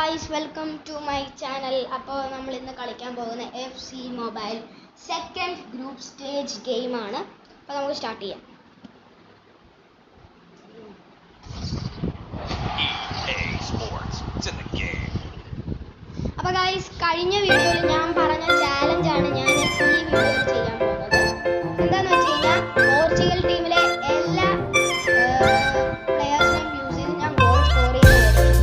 guys, welcome to my channel. അപ്പോൾ നമ്മൾ ഇന്ന് കളിക്കാൻ പോകുന്ന FC Mobile second group stage game ആണ്. അപ്പോൾ നമുക്ക് സ്റ്റാർട്ട് ചെയ്യാം. അപ്പോൾ guys, കഴിഞ്ഞ വീഡിയോയിൽ ഞാൻ പറഞ്ഞ ചാലഞ്ച് ആണ് ഞാൻ ഈ വീഡിയോയിൽ ചെയ്യാൻ പോകുന്നത്. എന്താണെന്ന് വെച്ച് കഴിഞ്ഞാൽ പോർച്ചുഗൽ ടീമിലെ എല്ലാ പ്ലേയേഴ്സിനെയും യൂസ് ചെയ്ത് ഞാൻ ഗോൾ സ്കോർ ചെയ്യുന്നതായിരിക്കും.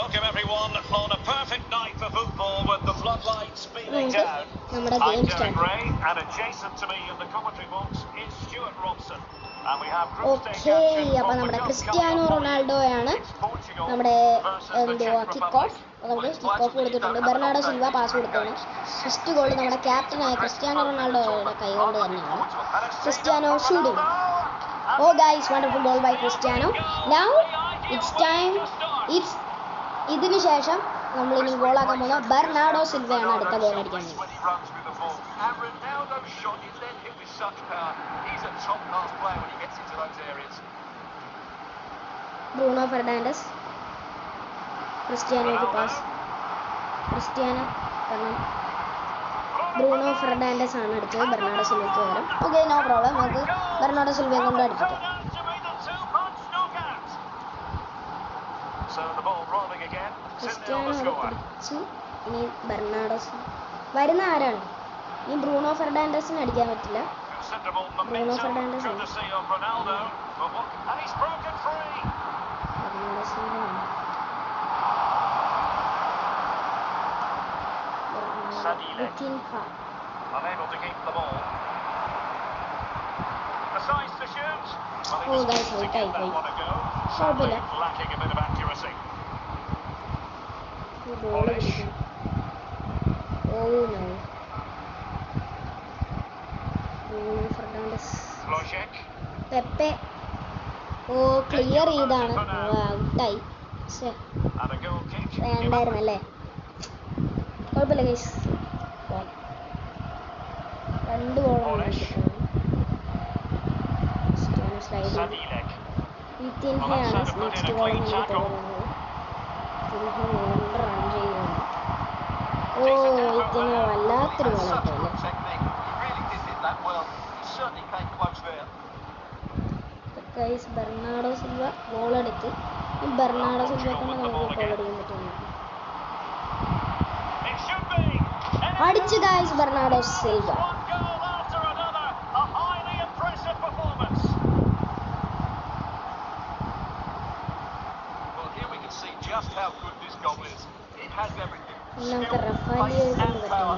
Welcome everyone on a perfect night for football with the floodlights beaming down. I'm Derek Ray and adjacent to me in the commentary box is Stuart Robson. And we have group stage action. അപ്പോൾ നമ്മുടെ Cristiano റൊണാൾഡോയാണ് നമ്മുടെ kick off. നമുക്ക് kick off കൊടുത്തിട്ടുണ്ട്. Bernardo Silva pass കൊടുത്താണ്. First goal നമ്മുടെ ക്യാപ്റ്റനായ Cristiano റൊണാൾഡോയുടെ കൈകൊണ്ട് തന്നെയാണ്. Cristiano shooting. Oh guys, wonderful goal by Cristiano. Now it's time. ഇതിനു ശേഷം നമ്മൾ ഇനി ഗോളാക്കാൻ പോകുന്ന ബെർണാഡോ സിൽവയാണ് അടുത്ത ഗോൾ അടിക്കാൻ പോകുന്നത്. ബ്രൂണോ ഫെർണാണ്ടസ്, ക്രിസ്ത്യാനോയ്ക്ക് പാസ്. ബ്രൂണോ ഫെർണാണ്ടസ് ആണ് അടിച്ചത് ബെർണാഡോ സിൽവയ്ക്ക് പകരം. Okay, no problem. നമുക്ക് ബെർണാഡോ സിൽവയെ കൊണ്ട് അടിപ്പിക്കാം. ക്രിസ്ത്യാനോ പിടിച്ചു. ഇനി ബെർണാഡോ വരുന്ന ആരാണ്? ഇനി ബ്രൂണോ ഫെർണാണ്ടസിന് അടിക്കാൻ പറ്റില്ല. ബ്രൂണോ ഫെർണാണ്ടസ് കുഴപ്പമില്ല. പെപ്പെ ക്ലിയർ ചെയ്താണ്, ഔട്ടായി. വേണ്ടായിരുന്നല്ലേ? കുഴപ്പമില്ല ഗൈസ്, രണ്ട് ഗോളാണ്. സ്ലൈഡ് വിത്തിൻഹയാണ് നെക്സ്റ്റ് ഗോൾ എനിക്ക് തോന്നുന്നത്. റൺ ചെയ്യുകയാണ്. ഓ, ഇതിന് വല്ലാത്തൊരു ഗോളായിട്ടല്ലേ. ഗൈസ്, ബെർണാഡോ സിൽവ ഗോളെടുത്ത്. ഈ ബെർണാഡോ സിൽവയെ കൊണ്ട് നമുക്ക് ഗോൾ അടിക്കാൻ പറ്റുന്നു. അടിച്ചു ഗൈസ്, ബെർണാഡോ സിൽവ. നമുക്ക് റഫാലിയെ കൊണ്ട് പറ്റുന്നു.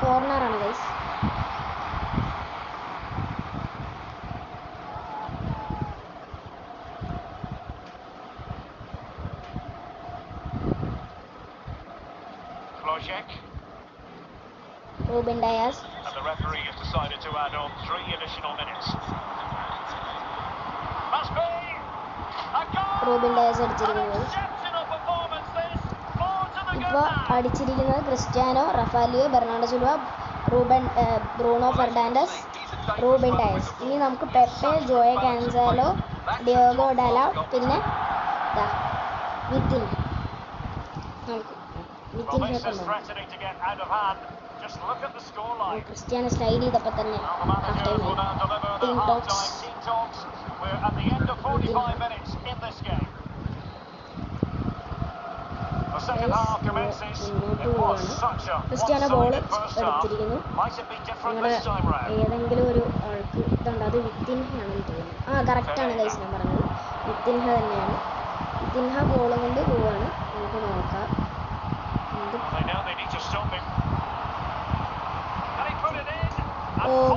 കോർണറാണ് guys. Ruben Dias. And the referee has decided to add on 3 additional minutes. Must be a goal. Ruben Dias അടിച്ചിരിക്കുന്നത്. ഇപ്പോൾ അടിച്ചിരിക്കുന്നത് ക്രിസ്ത്യാനോ, റഫാലിയോ, Bernardo Silva, Bruno Fernandes, Ruben Dias. ഇനി നമുക്ക് പെപ്പെ, ജോയ കാൻസാലോ, ഡിയോഗോ ഡാലോ, പിന്നെ ദാ വിത്തിൻ. നമുക്ക് വിത്തിൻഹയെ കൊണ്ടുപോകാം. ക്രിസ്ത്യാനോ സ്ലൈഡ് ചെയ്തപ്പോൾ തന്നെ ഹാഫ് ടൈം ആയി. ടീം ടോക്സ് മുന്നോട്ട് പോവുകയാണ്. ക്രിസ്ത്യാനോ ബോൾ എടുത്തിരിക്കുന്നു. നമ്മുടെ ഏതെങ്കിലും ഒരു ആൾക്ക് ഇതുണ്ട്, അത് വിത്തിൻഹയാണെന്ന് തോന്നുന്നു. കറക്റ്റാണ് ഗൈസ് ഞാൻ പറഞ്ഞത്, വിത്തിൻഹ തന്നെയാണ്. വിത്തിൻഹ ബോൾ കൊണ്ട് പോവുകയാണ്. നമുക്ക് നോക്കാം.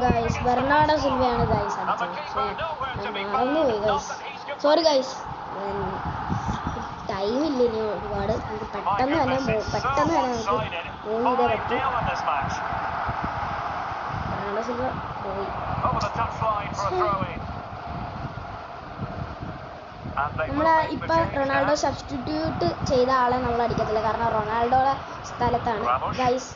ഗൈസ് ബെർണാഡോ സിൽവയാണ് ഗൈസ് അടിച്ചത്. മറന്നുപോയി ഗൈസ്, സോറി ഗൈസ്. ടൈമില്ല ഇനി ഒരുപാട്. നമുക്ക് പെട്ടെന്ന് തന്നെ നമുക്ക് മൂവ് ചെയ്തേ പറ്റൂ. ബെർണാഡോ സിൽവ പോയി. ഇപ്പൊ റൊണാൾഡോ സബ്സ്റ്റിറ്റ്യൂട്ട് ചെയ്ത ആളെ നമ്മൾ അടിക്കത്തില്ല, കാരണം റൊണാൾഡോയുടെ സ്ഥലത്താണ് ഗൈസ്.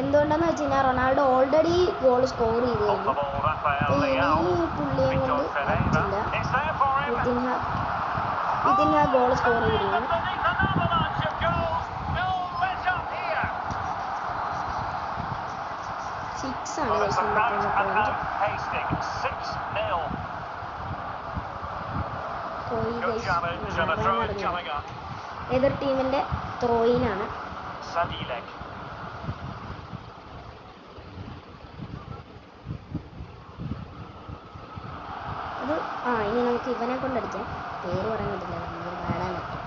എന്തുകൊണ്ടെന്ന് വെച്ച് കഴിഞ്ഞാൽ റൊണാൾഡോ ഓൾറെഡി ഗോൾ സ്കോർ ചെയ്ത് കഴിഞ്ഞു. ഇനി പുള്ളിയെ കൊണ്ട് പറ്റില്ല. വിത്തിൻഹ ഗോൾ സ്കോർ ചെയ്തിരുന്നു. സിക്സ് ആണ് ഗൈസ് നമ്മുടെ പോയിന്റ്. എതിർ ടീമിന്റെ ത്രോയിനാണ്. അത് ഇനി നമുക്ക് ഇവനെ കൊണ്ടടിക്കാം. പേര് പറയാൻ പറ്റില്ല, നമുക്ക് പാടാൻ പറ്റും.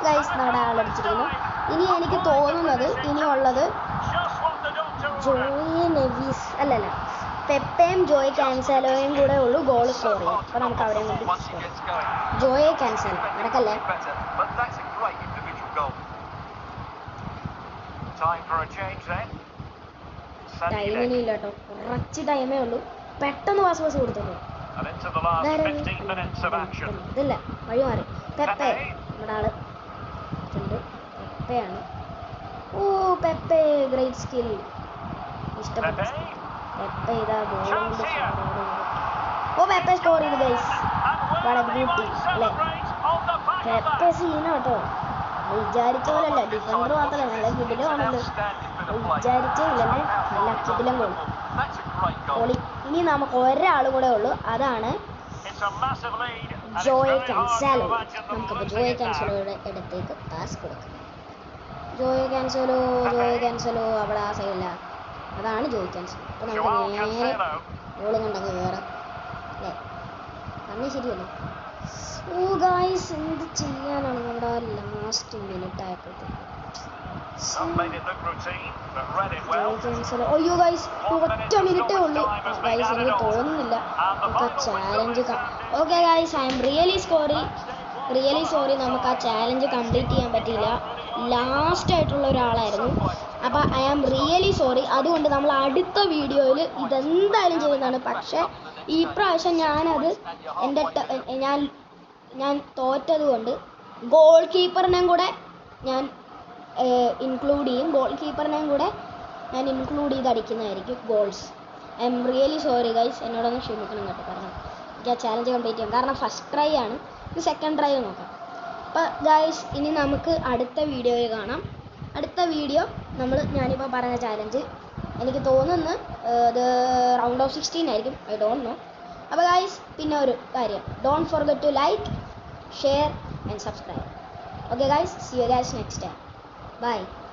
ഗൈസ് നമ്മുടെ ആളടിച്ചിരിക്കുന്നു. ഇനി എനിക്ക് തോന്നുന്നത് ഇനിയുള്ളത് ജോയി നെവിസ് അല്ലല്ല പെപ്പയും ജോയ് കാൻസലോയും കൂടെ ഉള്ളൂ ഗോൾ സ്കോർ ചെയ്യും. അപ്പോൾ നമുക്ക് അവരെ കൊണ്ട് ജോയെ കാൻസലോ നടക്കല്ലേ. ടൈമിനില്ല കേട്ടോ, കുറച്ച് ടൈമേ ഉള്ളൂ. പെട്ടെന്ന് പാസ് കൊടുത്തോളൂ. ഇതില്ല, വഴി മാറി. പെപ്പെ നമ്മുടെ ആള് ഉണ്ട്, പെപ്പയാണ്. പെപ്പെ ഗ്രേറ്റ് സ്കിൽ, ഇഷ്ടപ്പെട്ടു. പെപ്പെ ഇതാ ഗോൾ കൊണ്ട് പെപ്പെ സ്കോർ ചെയ്തു ഗൈസ്. വളരെ ബ്യൂട്ടി അല്ലേ. പെപ്പെ സീനാ കേട്ടോ, വിചാരിച്ച പോലല്ല. ഡിഫൻഡർ മാത്രമല്ല, നല്ല കിടിലമാണല്ലോ. വിചാരിച്ചില്ലേ, നല്ല കിടിലം ഗോൾ. പൊളി. ഇനി നമുക്ക് ഒരാളും കൂടെ ഉള്ളൂ, അതാണ് ജോയെ കാൻസലോ. നമുക്കപ്പോൾ ജോയെ കാൻസലോയുടെ ഇടത്തേക്ക് പാസ് കൊടുക്കാം. ജോയെ കാൻസലോ അവിടെ ആ സൈഡില്ല, അതാണ് ജോയ് കാൻസലോ. അപ്പോൾ നമുക്ക് നേരെ ഗോൾ കണ്ടങ്ങ് കയറാം അല്ലേ. പറഞ്ഞ ശരിയല്ലേ. ഗായ്സ് എന്ത് ചെയ്യാനാണ്, നമ്മുടെ ലാസ്റ്റ് മിനിറ്റ് ആയപ്പോഴത്തേക്ക് അയ്യോ ഗൈസ് ഒറ്റ മിനിറ്റേ ഉള്ളൂ ഗൈസ്. എനിക്ക് തോന്നുന്നില്ല നമുക്ക് ആ challenge. Okay guys, I M really sorry. നമുക്ക് ആ ചാലഞ്ച് കംപ്ലീറ്റ് ചെയ്യാൻ പറ്റിയില്ല. ലാസ്റ്റ് ആയിട്ടുള്ള ഒരാളായിരുന്നു. അപ്പോൾ ഐ ആം റിയലി സോറി. അതുകൊണ്ട് നമ്മൾ അടുത്ത വീഡിയോയിൽ ഇതെന്തായാലും ചെയ്യുന്നതാണ്. പക്ഷേ ഈ പ്രാവശ്യം ഞാനത് ഞാൻ തോറ്റത് കൊണ്ട് ഗോൾ കീപ്പറിനെയും കൂടെ ഞാൻ ഇൻക്ലൂഡ് ചെയ്യും. ഞാൻ ഇൻക്ലൂഡ് ചെയ്ത് അടിക്കുന്നതായിരിക്കും goals. I'm really sorry guys, എന്നോടൊന്ന് ക്ഷമിക്കണം കേട്ടോ. കാരണം എനിക്ക് ആ ചാലഞ്ച് കംപ്ലീറ്റ് ചെയ്യാം. കാരണം ഫസ്റ്റ് ട്രൈ ആണ്, ഇത് സെക്കൻഡ് ട്രൈ നോക്കാം. അപ്പോൾ ഗൈസ് ഇനി നമുക്ക് അടുത്ത വീഡിയോയിൽ കാണാം. അടുത്ത വീഡിയോ ഞാനിപ്പോൾ പറഞ്ഞ ചാലഞ്ച് എനിക്ക് തോന്നുന്നു ഇത് റൗണ്ട് ഓഫ് 16 ആയിരിക്കും, ഐ ഡോണ്ട് നോ. അപ്പോൾ ഗൈസ് പിന്നെ ഒരു കാര്യം, don't forget to like, share and subscribe. Okay guys, see you guys next time. Bye.